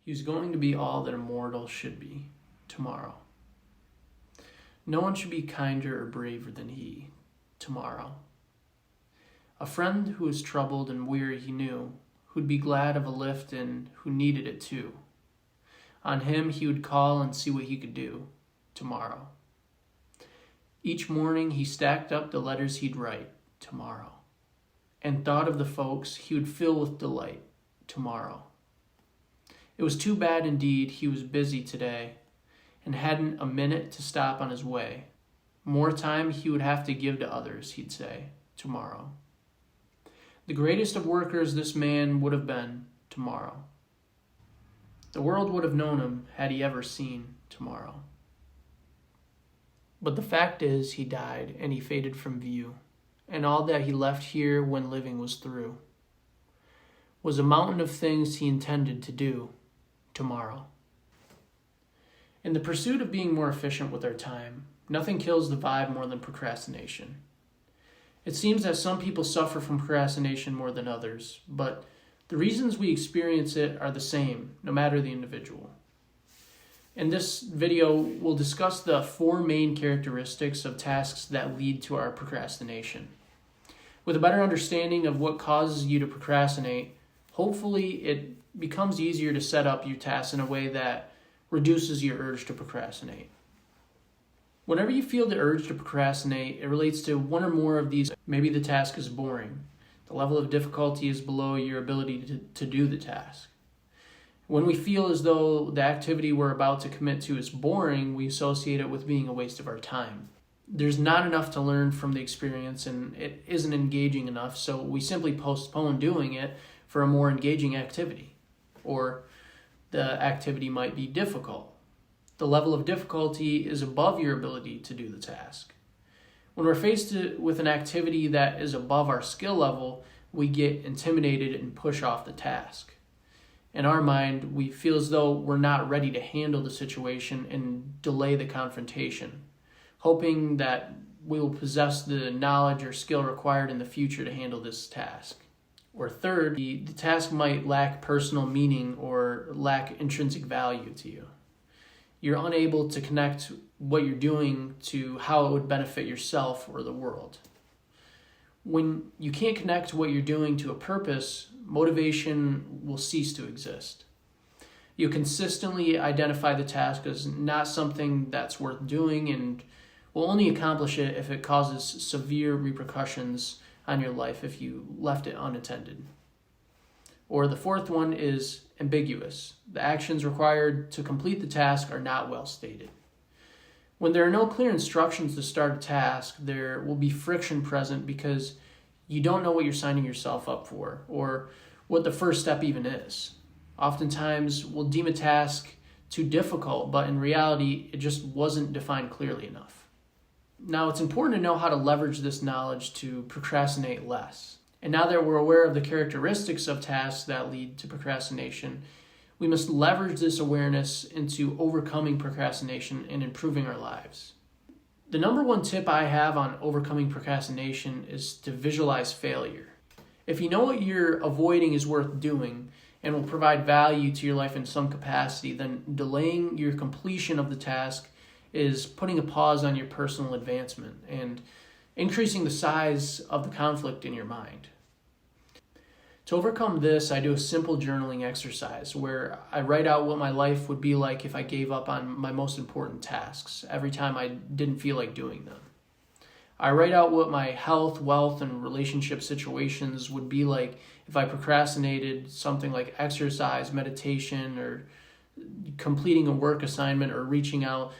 He was going to be all that a mortal should be tomorrow. No one should be kinder or braver than he tomorrow. A friend who was troubled and weary he knew, who'd be glad of a lift and who needed it too. On him he would call and see what he could do tomorrow. Each morning he stacked up the letters he'd write tomorrow, and thought of the folks he would fill with delight tomorrow. It was too bad indeed he was busy today and hadn't a minute to stop on his way. More time he would have to give to others, he'd say, tomorrow. The greatest of workers this man would have been tomorrow. The world would have known him had he ever seen tomorrow. But the fact is, he died and he faded from view, and all that he left here when living was through was a mountain of things he intended to do tomorrow. In the pursuit of being more efficient with our time, nothing kills the vibe more than procrastination. It seems that some people suffer from procrastination more than others, but the reasons we experience it are the same, no matter the individual. In this video, we'll discuss the 4 main characteristics of tasks that lead to our procrastination. With a better understanding of what causes you to procrastinate, hopefully it becomes easier to set up your tasks in a way that reduces your urge to procrastinate. Whenever you feel the urge to procrastinate, it relates to one or more of these. Maybe the task is boring. The level of difficulty is below your ability to do the task. When we feel as though the activity we're about to commit to is boring, we associate it with being a waste of our time. There's not enough to learn from the experience and it isn't engaging enough, so we simply postpone doing it for a more engaging activity. Or the activity might be difficult. The level of difficulty is above your ability to do the task. When we're faced with an activity that is above our skill level, we get intimidated and push off the task. In our mind, we feel as though we're not ready to handle the situation and delay the confrontation, hoping that we will possess the knowledge or skill required in the future to handle this task. Or third, the task might lack personal meaning or lack intrinsic value to you. You're unable to connect what you're doing to how it would benefit yourself or the world. When you can't connect what you're doing to a purpose, motivation will cease to exist. You consistently identify the task as not something that's worth doing and will only accomplish it if it causes severe repercussions on your life if you left it unattended. Or the fourth one is ambiguous. The actions required to complete the task are not well stated. When there are no clear instructions to start a task, there will be friction present because you don't know what you're signing yourself up for or what the first step even is. Oftentimes, we'll deem a task too difficult, but in reality, it just wasn't defined clearly enough. Now, it's important to know how to leverage this knowledge to procrastinate less. And now that we're aware of the characteristics of tasks that lead to procrastination, we must leverage this awareness into overcoming procrastination and improving our lives. The number one tip I have on overcoming procrastination is to visualize failure. If you know what you're avoiding is worth doing and will provide value to your life in some capacity, then delaying your completion of the task is putting a pause on your personal advancement and increasing the size of the conflict in your mind. To overcome this, I do a simple journaling exercise where I write out what my life would be like if I gave up on my most important tasks every time I didn't feel like doing them. I write out what my health, wealth, and relationship situations would be like if I procrastinated something like exercise, meditation, or completing a work assignment or reaching out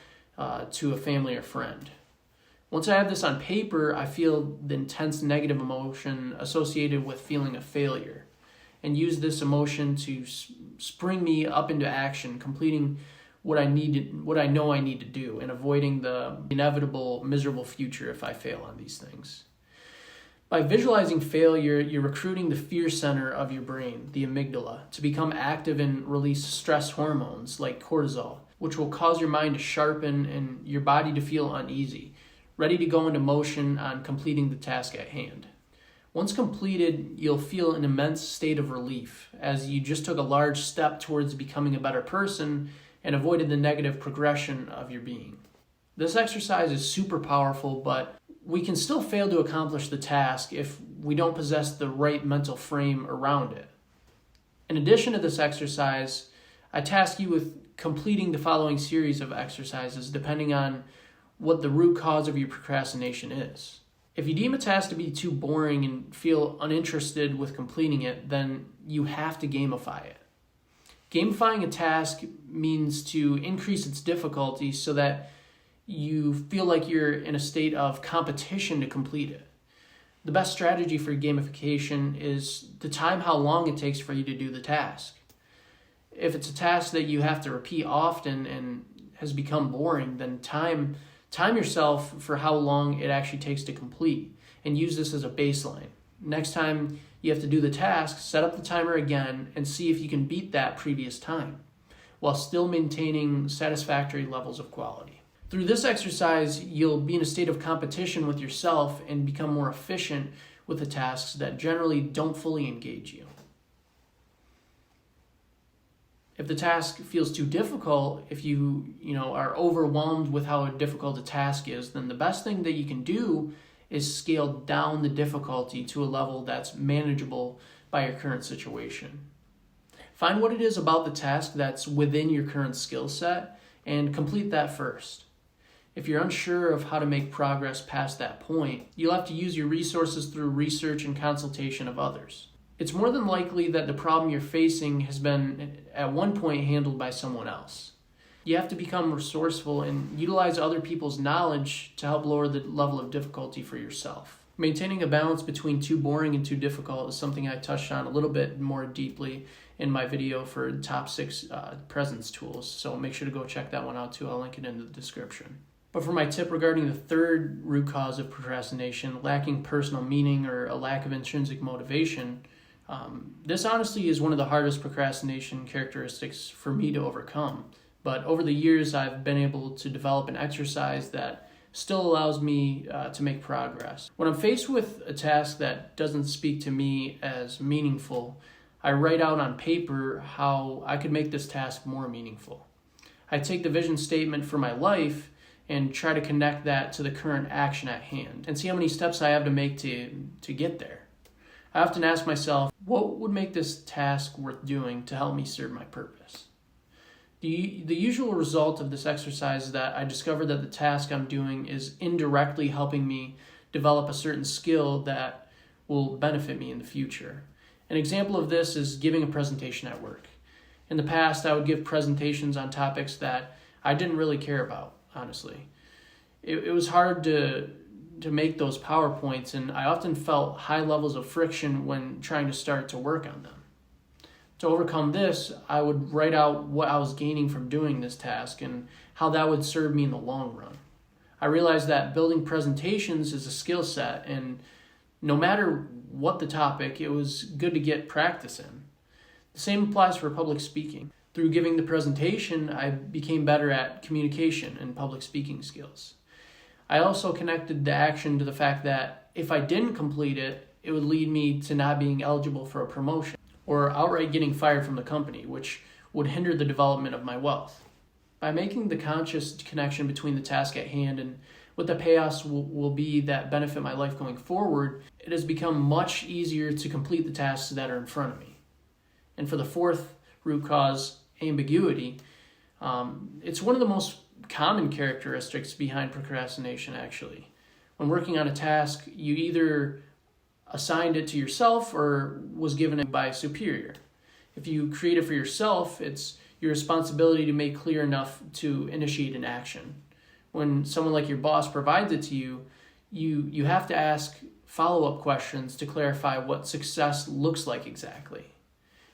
to a family or friend. Once I have this on paper, I feel the intense negative emotion associated with feeling a failure and use this emotion to spring me up into action, completing what I know I need to do, and avoiding the inevitable miserable future if I fail on these things. By visualizing failure, you're recruiting the fear center of your brain, the amygdala, to become active and release stress hormones like cortisol, which will cause your mind to sharpen and your body to feel uneasy, ready to go into motion on completing the task at hand. Once completed, you'll feel an immense state of relief, as you just took a large step towards becoming a better person and avoided the negative progression of your being. This exercise is super powerful, but we can still fail to accomplish the task if we don't possess the right mental frame around it. In addition to this exercise, I task you with completing the following series of exercises depending on what the root cause of your procrastination is. If you deem a task to be too boring and feel uninterested with completing it, then you have to gamify it. Gamifying a task means to increase its difficulty so that you feel like you're in a state of competition to complete it. The best strategy for gamification is to time how long it takes for you to do the task. If it's a task that you have to repeat often and has become boring, then time yourself for how long it actually takes to complete and use this as a baseline. Next time you have to do the task, set up the timer again and see if you can beat that previous time while still maintaining satisfactory levels of quality. Through this exercise, you'll be in a state of competition with yourself and become more efficient with the tasks that generally don't fully engage you. If the task feels too difficult, if you are overwhelmed with how difficult a task is, then the best thing that you can do is scale down the difficulty to a level that's manageable by your current situation. Find what it is about the task that's within your current skill set and complete that first. If you're unsure of how to make progress past that point, you'll have to use your resources through research and consultation of others. It's more than likely that the problem you're facing has been at one point handled by someone else. You have to become resourceful and utilize other people's knowledge to help lower the level of difficulty for yourself. Maintaining a balance between too boring and too difficult is something I touched on a little bit more deeply in my video for top 6 presence tools, so make sure to go check that one out too. I'll link it in the description. But for my tip regarding the third root cause of procrastination, lacking personal meaning or a lack of intrinsic motivation, this honestly is one of the hardest procrastination characteristics for me to overcome. But over the years, I've been able to develop an exercise that still allows me to make progress. When I'm faced with a task that doesn't speak to me as meaningful, I write out on paper how I could make this task more meaningful. I take the vision statement for my life and try to connect that to the current action at hand and see how many steps I have to make to get there. I often ask myself, what would make this task worth doing to help me serve my purpose? The usual result of this exercise is that I discover that the task I'm doing is indirectly helping me develop a certain skill that will benefit me in the future. An example of this is giving a presentation at work. In the past, I would give presentations on topics that I didn't really care about, honestly. It was hard to make those PowerPoints, and I often felt high levels of friction when trying to start to work on them. To overcome this, I would write out what I was gaining from doing this task and how that would serve me in the long run. I realized that building presentations is a skill set, and no matter what the topic, it was good to get practice in. The same applies for public speaking. Through giving the presentation, I became better at communication and public speaking skills. I also connected the action to the fact that if I didn't complete it, it would lead me to not being eligible for a promotion or outright getting fired from the company, which would hinder the development of my wealth. By making the conscious connection between the task at hand and what the payoffs will be that benefit my life going forward, it has become much easier to complete the tasks that are in front of me. And for the fourth root cause, ambiguity, it's one of the most common characteristics behind procrastination, actually. When working on a task, you either assigned it to yourself or was given it by a superior. If you create it for yourself, it's your responsibility to make clear enough to initiate an action. When someone like your boss provides it to you, you have to ask follow-up questions to clarify what success looks like exactly.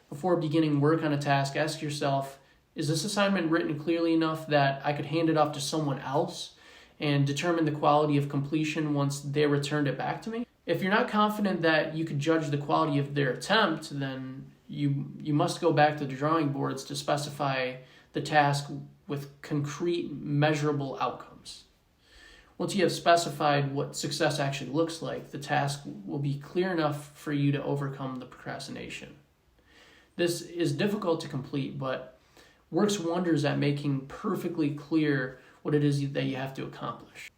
Before beginning work on a task, ask yourself, is this assignment written clearly enough that I could hand it off to someone else and determine the quality of completion once they returned it back to me? If you're not confident that you could judge the quality of their attempt, then you must go back to the drawing boards to specify the task with concrete, measurable outcomes. Once you have specified what success actually looks like, the task will be clear enough for you to overcome the procrastination. This is difficult to complete, but works wonders at making perfectly clear what it is that you have to accomplish.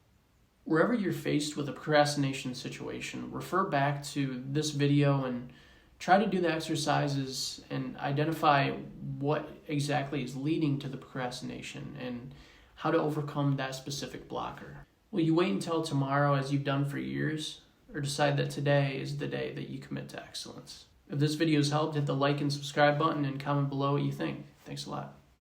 Wherever you're faced with a procrastination situation, refer back to this video and try to do the exercises and identify what exactly is leading to the procrastination and how to overcome that specific blocker. Will you wait until tomorrow, as you've done for years, or decide that today is the day that you commit to excellence? If this video has helped, hit the like and subscribe button and comment below what you think. Thanks a lot.